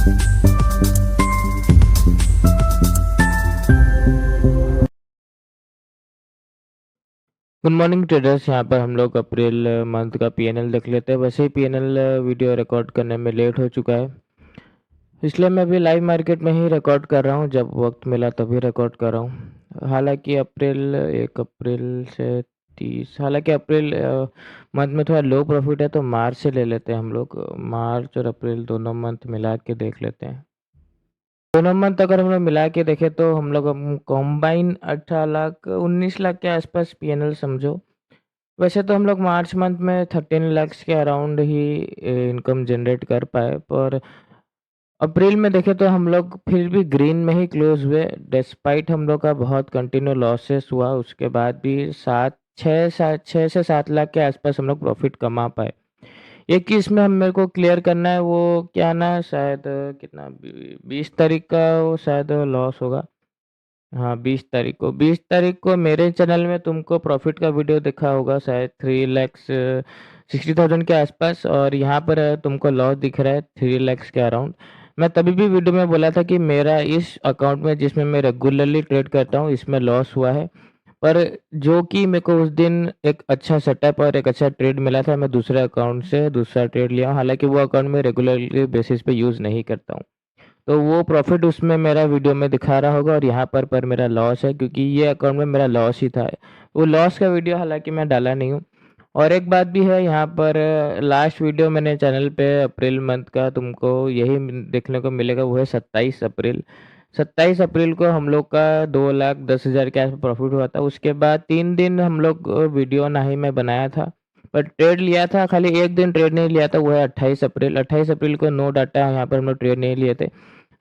Good morning traders. यहाँ पर हम लोग अप्रैल मंथ का पीएनएल देख लेते हैं। वैसे ही पीएनएल वीडियो रिकॉर्ड करने में लेट हो चुका है, इसलिए मैं अभी लाइव मार्केट में ही रिकॉर्ड कर रहा हूँ। जब वक्त मिला तभी रिकॉर्ड कर रहा हूँ। हालांकि अप्रैल 1 अप्रैल से 30, हालांकि अप्रैल मंथ में थोड़ा लो प्रॉफिट है, तो मार्च से ले लेते हैं हम लोग। मार्च और अप्रैल दोनों मंथ मिला के देख लेते हैं। दोनों मंथ अगर हम लोग मिला के देखें तो हम लोग कॉम्बाइन 18 लाख 19 लाख के आसपास पीएनएल समझो। वैसे तो हम लोग मार्च मंथ में 13 लाख के अराउंड ही इनकम जनरेट कर पाए, पर अप्रैल में देखें तो हम लोग फिर भी ग्रीन में ही क्लोज हुए। डिस्पाइट हम लोग का बहुत कंटिन्यू लॉसेस हुआ, उसके बाद भी 6 से 7 लाख के आसपास हम लोग प्रॉफिट कमा पाए। एक चीज़ में हम मेरे को क्लियर करना है, वो क्या ना, शायद कितना 20 तारीख का वो शायद लॉस होगा। हाँ, 20 तारीख को मेरे चैनल में तुमको प्रॉफिट का वीडियो दिखा होगा, शायद 3,60,000 के आसपास, और यहाँ पर तुमको लॉस दिख रहा है 3 लाख के अराउंड। मैं तभी भी वीडियो में बोला था कि मेरा इस अकाउंट में, जिसमें मैं रेगुलरली ट्रेड करता हूँ, इसमें लॉस हुआ है। पर जो कि मेरे को उस दिन एक अच्छा सेटअप और एक अच्छा ट्रेड मिला था, मैं दूसरे अकाउंट से दूसरा ट्रेड लिया हूँ। हालाँकि वो अकाउंट मैं रेगुलरली बेसिस पे यूज़ नहीं करता हूँ। तो वो प्रॉफ़िट उसमें मेरा वीडियो में दिखा रहा होगा, और यहाँ पर मेरा लॉस है, क्योंकि ये अकाउंट में मेरा लॉस ही था। वो लॉस का वीडियो हालाँकि मैं डाला नहीं हूँ। और एक बात भी है यहाँ पर, लास्ट वीडियो मैंने चैनल पे अप्रैल मंथ का तुमको यही देखने को मिलेगा, वो है 27 अप्रैल। 27 अप्रैल को हम लोग का 2,10,000 के आसपास प्रॉफिट हुआ था। उसके बाद 3 दिन हम लोग वीडियो ना ही मैं बनाया था, पर ट्रेड लिया था। खाली एक दिन ट्रेड नहीं लिया था, वो है 28 अप्रैल। 28 अप्रैल को नो डाटा यहाँ पर हम लोग ट्रेड नहीं लिए थे।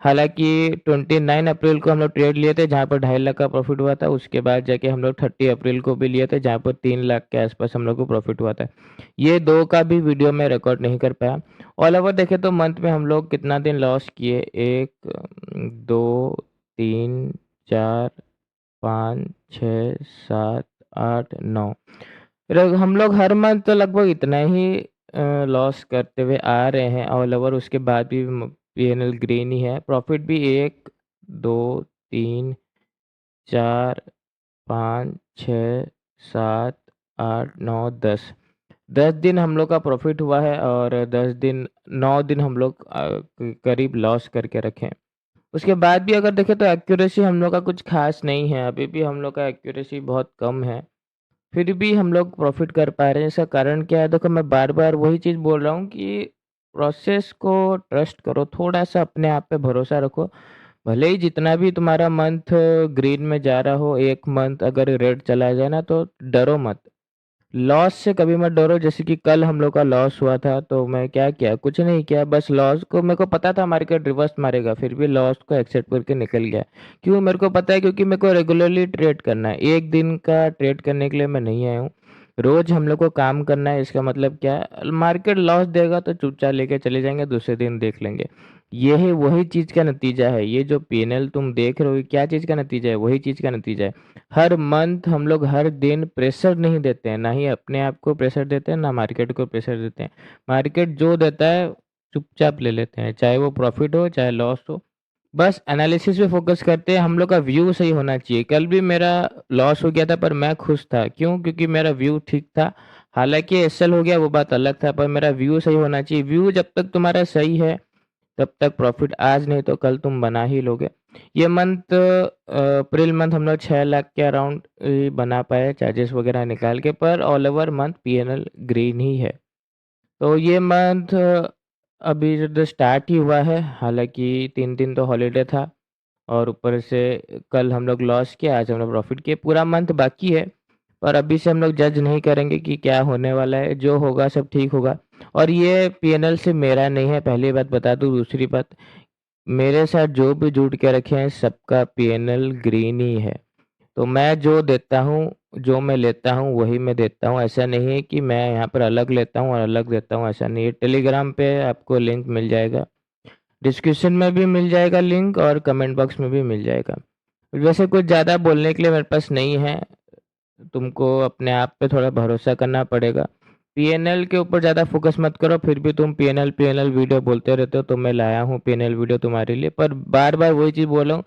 हालाँकि 29 अप्रैल को हम लोग ट्रेड लिए थे, जहाँ पर 2.5 लाख का प्रॉफ़िट हुआ था। उसके बाद जाके हम लोग 30 अप्रैल को भी लिए थे, जहाँ पर 3 लाख के आसपास हम लोग को प्रॉफ़िट हुआ था। ये 2 का भी वीडियो मैं रिकॉर्ड नहीं कर पाया। ऑल ओवर देखें तो मंथ में हम लोग कितना दिन लॉस किए, 1, 2, 3, 4, 5, 6, 7, 8, 9, हम लोग हर मंथ लगभग इतना ही लॉस करते हुए आ रहे हैं ऑल ओवर। उसके बाद भी पीएनएल ग्रीन ही है। प्रॉफिट भी 1, 2, 3, 4, 5, 6, 7, 8, 9, 10, 10 दिन हम लोग का प्रॉफिट हुआ है, और 9 दिन हम लोग करीब लॉस करके रखे हैं। उसके बाद भी अगर देखें तो एक्यूरेसी हम लोग का कुछ खास नहीं है, अभी भी हम लोग का एक्यूरेसी बहुत कम है। फिर भी हम लोग प्रॉफ़िट कर पा रहे हैं, इसका कारण क्या है? देखो, मैं बार-बार वही चीज़ बोल रहा हूँ कि प्रोसेस को ट्रस्ट करो, थोड़ा-सा अपने आप पे भरोसा रखो। भले ही जितना भी तुम्हारा मंथ ग्रीन में जा रहा हो, 1 मंथ अगर रेड चला जाए ना, तो डरो मत। लॉस से कभी मत डरो। जैसे कि कल हम लोग का लॉस हुआ था, तो मैं क्या किया? कुछ नहीं किया, बस लॉस को, मेरे को पता था मार्केट रिवर्स मारेगा, फिर भी लॉस को एक्सेप्ट करके निकल गया। क्यों? मेरे को पता है, क्योंकि मेरे को रेगुलरली ट्रेड करना है। एक दिन का ट्रेड करने के लिए मैं नहीं आया हूँ। रोज़ हम लोग को काम करना है। इसका मतलब क्या है? मार्केट लॉस देगा तो चुपचाप लेके चले जाएँगे, दूसरे दिन देख लेंगे। यही वही चीज़ का नतीजा है। ये जो पीएनएल तुम देख रहे हो, ये क्या चीज़ का नतीजा है? वही चीज़ का नतीजा है। हर मंथ हम लोग हर दिन प्रेशर नहीं देते हैं, ना ही अपने आप को प्रेशर देते हैं, ना मार्केट को प्रेशर देते हैं। मार्केट जो देता है चुपचाप ले लेते हैं, चाहे वो प्रॉफिट हो चाहे लॉस हो। बस एनालिसिस पे फोकस करते हैं। हम लोग का व्यू सही होना चाहिए। कल भी मेरा लॉस हो गया था, पर मैं खुश था। क्यों? क्योंकि मेरा व्यू ठीक था। हालांकि एसएल हो गया, वो बात अलग था, पर मेरा व्यू सही होना चाहिए। व्यू जब तक तुम्हारा सही है, तब तक प्रॉफिट आज नहीं तो कल तुम बना ही लोगे। ये मंथ अप्रैल मंथ हम लोग 6 लाख के अराउंड बना पाए, चार्जेस वगैरह निकाल के, पर all over month PNL green ही है। तो ये मंथ अभी जो स्टार्ट ही हुआ है, हालांकि 3 दिन तो हॉलीडे था, और ऊपर से कल हम लोग लॉस किया, आज हम लोग प्रॉफिट किए। पूरा मंथ बाकी है, पर अभी से हम लोग जज नहीं करेंगे कि क्या होने वाला है। जो होगा सब ठीक होगा। और ये पीएनएल से मेरा नहीं है, पहली बात बता दूं। दूसरी बात, मेरे साथ जो भी जुड़ के रखे हैं, सबका पीएनएल ग्रीन ही है। तो मैं जो देता हूँ, जो मैं लेता हूँ, वही मैं देता हूँ। ऐसा नहीं है कि मैं यहाँ पर अलग लेता हूँ और अलग देता हूँ, ऐसा नहीं है। टेलीग्राम पे आपको लिंक मिल जाएगा, डिस्क्रिप्शन में भी मिल जाएगा लिंक, और कमेंट बॉक्स में भी मिल जाएगा। वैसे कुछ ज़्यादा बोलने के लिए मेरे पास नहीं है। तुमको अपने आप पे थोड़ा भरोसा करना पड़ेगा। पीएनएल के ऊपर ज़्यादा फ़ोकस मत करो, फिर भी तुम पीएनएल वीडियो बोलते रहते हो, तो मैं लाया हूँ पीएनएल वीडियो तुम्हारे लिए। पर बार-बार वही चीज़ बोल रहा हूँ,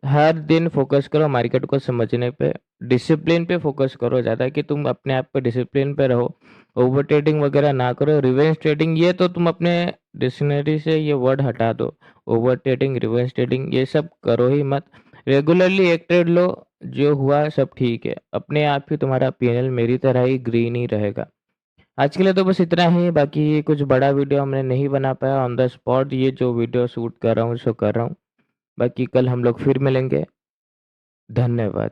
हर दिन फ़ोकस करो मार्केट को समझने पे, डिसिप्लिन पे फ़ोकस करो ज़्यादा कि तुम अपने आप पे डिसिप्लिन पे रहो। ओवर ट्रेडिंग वगैरह ना करो, रिवेंज ट्रेडिंग ये तो तुम अपने डिक्शनरी से ये वर्ड हटा दो। ओवर ट्रेडिंग, रिवेंज ट्रेडिंग ये सब करो ही मत। रेगुलरली एक ट्रेड लो, जो हुआ सब ठीक है। अपने आप ही तुम्हारा पीएनएल मेरी तरह ही ग्रीन ही रहेगा। आज के लिए तो बस इतना ही, बाकी कुछ बड़ा वीडियो हमने नहीं बना पाया ऑन द स्पॉट, ये जो वीडियो शूट कर रहा हूँ सो कर रहा हूँ। बाकी कल हम लोग फिर मिलेंगे। धन्यवाद।